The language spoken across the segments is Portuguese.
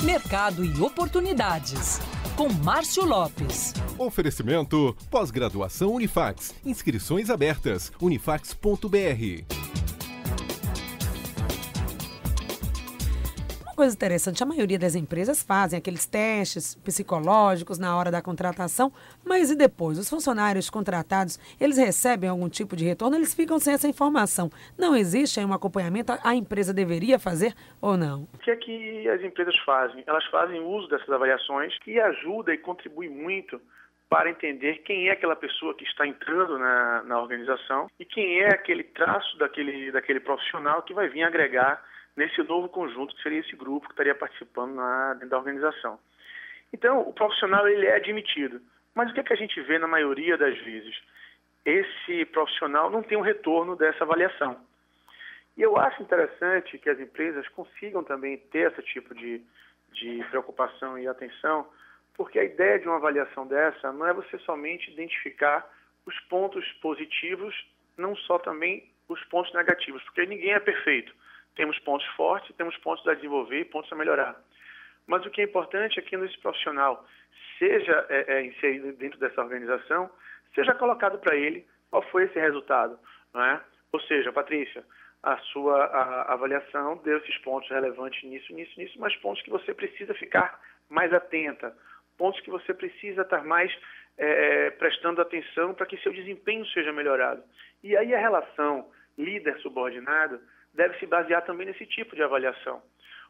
Mercado e oportunidades, com Márcio Lopes. Oferecimento pós-graduação Unifax. Inscrições abertas. unifax.br. Uma coisa interessante, a maioria das empresas fazem aqueles testes psicológicos na hora da contratação, mas e depois? Os funcionários contratados, eles recebem algum tipo de retorno? Eles ficam sem essa informação. Não existe aí um acompanhamento? A empresa deveria fazer ou não? O que é que as empresas fazem? Elas fazem uso dessas avaliações e ajuda e contribui muito para entender quem é aquela pessoa que está entrando na organização e quem é aquele traço daquele profissional que vai vir agregar nesse novo conjunto, que seria esse grupo que estaria participando dentro da organização. Então, o profissional ele é admitido. Mas o que é que a gente vê na maioria das vezes? Esse profissional não tem um retorno dessa avaliação. E eu acho interessante que as empresas consigam também ter esse tipo de preocupação e atenção, porque a ideia de uma avaliação dessa não é você somente identificar os pontos positivos, não só também os pontos negativos, porque ninguém é perfeito. Temos pontos fortes, temos pontos a desenvolver e pontos a melhorar. Mas o que é importante é que esse profissional seja inserido dentro dessa organização, seja colocado para ele qual foi esse resultado, não é? Ou seja, Patrícia, a sua avaliação deu esses pontos relevantes nisso, mas pontos que você precisa ficar mais atenta, pontos que você precisa estar mais prestando atenção para que seu desempenho seja melhorado. E aí a relação líder-subordinado deve se basear também nesse tipo de avaliação.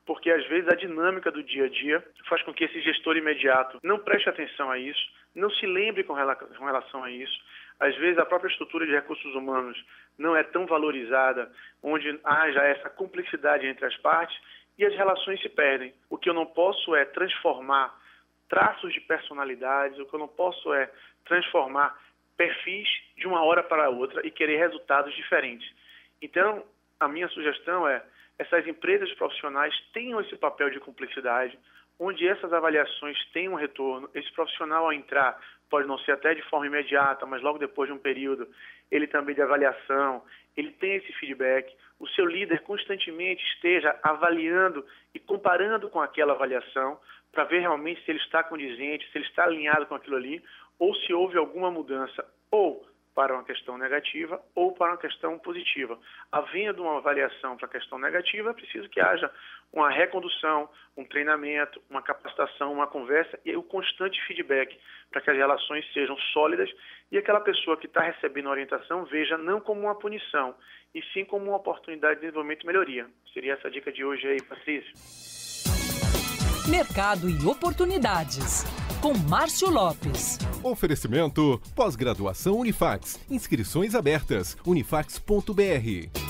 Porque, às vezes, a dinâmica do dia a dia faz com que esse gestor imediato não preste atenção a isso, não se lembre com relação a isso. Às vezes, a própria estrutura de recursos humanos não é tão valorizada, onde haja essa cumplicidade entre as partes e as relações se perdem. O que eu não posso é transformar traços de personalidades, o que eu não posso é transformar perfis de uma hora para a outra e querer resultados diferentes. Então, a minha sugestão é essas empresas profissionais tenham esse papel de cumplicidade, onde essas avaliações tenham um retorno. Esse profissional, ao entrar, pode não ser até de forma imediata, mas logo depois de um período, ele também de avaliação, ele tem esse feedback. O seu líder constantemente esteja avaliando e comparando com aquela avaliação para ver realmente se ele está condizente, se ele está alinhado com aquilo ali, ou se houve alguma mudança, ou para uma questão negativa ou para uma questão positiva. Havendo uma avaliação para a questão negativa, é preciso que haja uma recondução, um treinamento, uma capacitação, uma conversa e o constante feedback para que as relações sejam sólidas e aquela pessoa que está recebendo a orientação veja não como uma punição, e sim como uma oportunidade de desenvolvimento e melhoria. Seria essa a dica de hoje aí, Patrícia. Mercado e oportunidades, com Márcio Lopes. Oferecimento pós-graduação Unifax. Inscrições abertas. unifax.br.